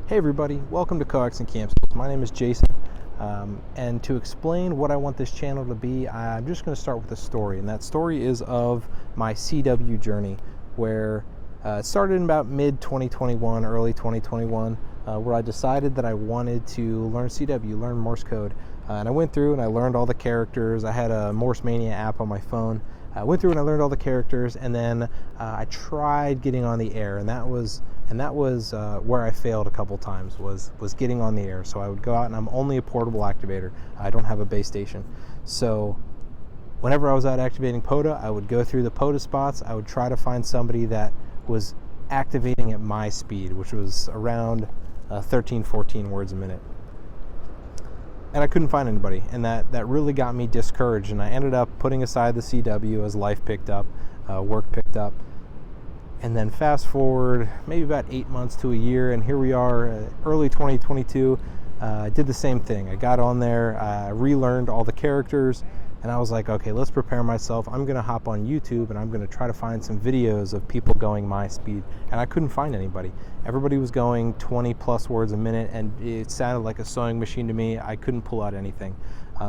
Hey everybody, welcome to Coax and Campstools. My name is Jason, and to explain what I want this channel to be, I'm just going to start with a story, and that story is of my CW journey, where it started in about mid-2021, early 2021, where I decided that I wanted to learn CW, learn Morse code, and I went through and I learned all the characters. I had a Morse Mania app on my phone. I went through and I learned all the characters, and then I tried getting on the air, and that was where I failed a couple times, was getting on the air. So I would go out, and I'm only a portable activator. I don't have a base station. So whenever I was out activating POTA, I would go through the POTA spots. I would try to find somebody that was activating at my speed, which was around 13, 14 words a minute. And I couldn't find anybody, and that really got me discouraged, and I ended up putting aside the CW as life picked up, work picked up. And then fast forward maybe about 8 months to a year, and here we are, early 2022. I did the same thing. I got on there, relearned all the characters, and I was like, okay, let's prepare myself. I'm going to hop on YouTube, and I'm going to try to find some videos of people going my speed. And I couldn't find anybody. Everybody was going 20 plus words a minute, and it sounded like a sewing machine to me. I couldn't pull out anything.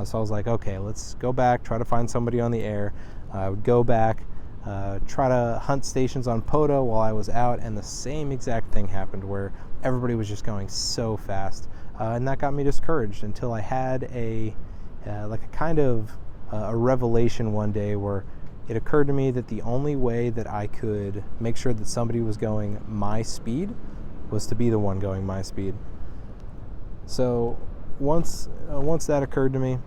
So I was like, okay, let's go back, try to find somebody on the air. I would go back, try to hunt stations on POTA while I was out, and the same exact thing happened where everybody was just going so fast. And that got me discouraged until I had a kind of a revelation one day where it occurred to me that the only way that I could make sure that somebody was going my speed was to be the one going my speed. So once that occurred to me,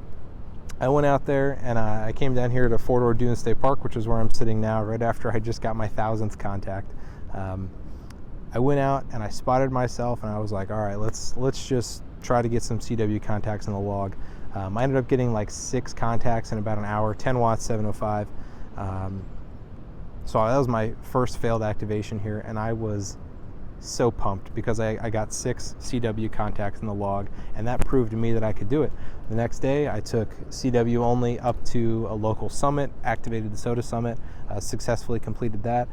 I went out there and I came down here to Fort Ordoon State Park, which is where I'm sitting now, right after I just got my 1,000th contact. I went out and I spotted myself, and I was like, all right, let's just try to get some CW contacts in the log. I ended up getting like 6 contacts in about an hour, 10 watts, 705. So that was my first failed activation here, and I was so pumped because I got 6 CW contacts in the log, and that proved to me that I could do it. The next day, I took CW only up to a local summit, activated the SOTA summit, successfully completed that,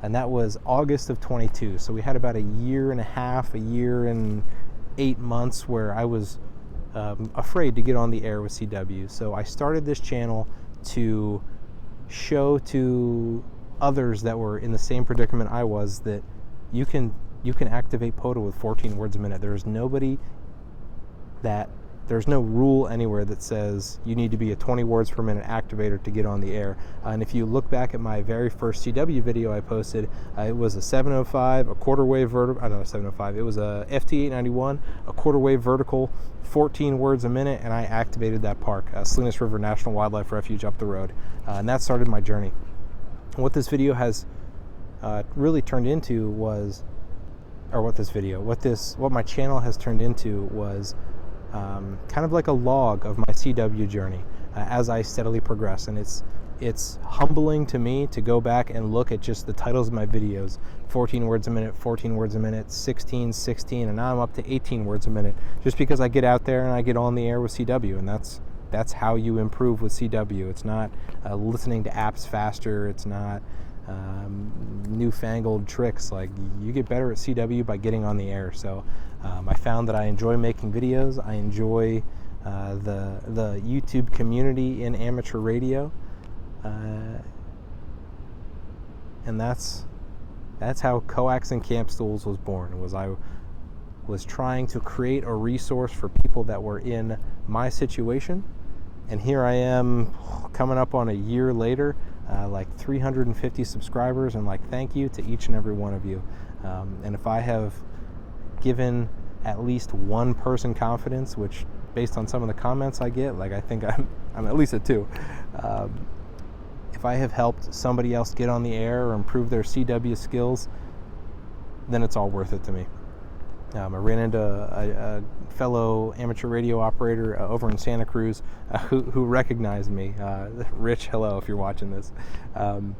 and that was August of 22. So we had about a year and a half, a year and 8 months where I was afraid to get on the air with CW. So I started this channel to show to others that were in the same predicament I was that you can activate POTA with 14 words a minute. There's no rule anywhere that says you need to be a 20 words per minute activator to get on the air. And if you look back at my very first CW video I posted, it was a 705, a quarter wave vertical, not a 705, it was a FT891, a quarter wave vertical, 14 words a minute, and I activated that park, Salinas River National Wildlife Refuge up the road. And that started my journey. What this video has really turned into was, what my channel has turned into was kind of like a log of my CW journey as I steadily progress. And it's humbling to me to go back and look at just the titles of my videos: 14 words a minute, 14 words a minute, 16, 16, and now I'm up to 18 words a minute, just because I get out there and I get on the air with CW. And that's how you improve with CW. It's not listening to apps faster. It's not newfangled tricks. Like, you get better at CW by getting on the air. So I found that I enjoy making videos. I enjoy the YouTube community in amateur radio, and that's how Coax and Campstools was born. I was trying to create a resource for people that were in my situation, and here I am coming up on a year later, like 350 subscribers, and like, thank you to each and every one of you. And if I have given at least one person confidence, which based on some of the comments I get, like, I think I'm at least at 2. If I have helped somebody else get on the air or improve their CW skills, then it's all worth it to me. I ran into a fellow amateur radio operator over in Santa Cruz who recognized me. Rich, hello, if you're watching this. That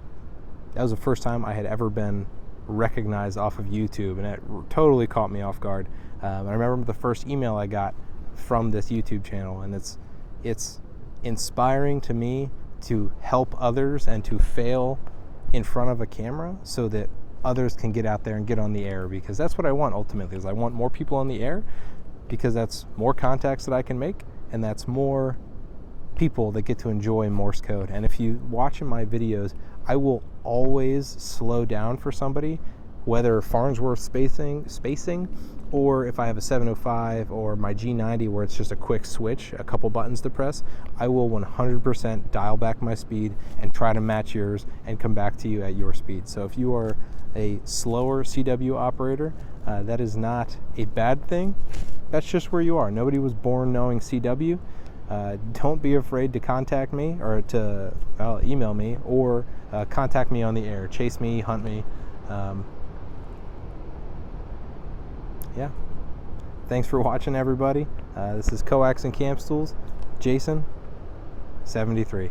was the first time I had ever been recognized off of YouTube, and it totally caught me off guard. I remember the first email I got from this YouTube channel, and it's inspiring to me to help others and to fail in front of a camera so that others can get out there and get on the air, because that's what I want ultimately. Is I want more people on the air, because that's more contacts that I can make, and that's more people that get to enjoy Morse code. And if you watch in my videos, I will always slow down for somebody, whether Farnsworth spacing, or if I have a 705 or my G90 where it's just a quick switch, a couple buttons to press, I will 100% dial back my speed and try to match yours and come back to you at your speed. So if you are a slower CW operator, that is not a bad thing. That's just where you are. Nobody was born knowing CW. Don't be afraid to contact me, or to email me, or contact me on the air. Chase me, hunt me. Yeah. Thanks for watching, everybody. This is Coax and Campstools. Jason, 73.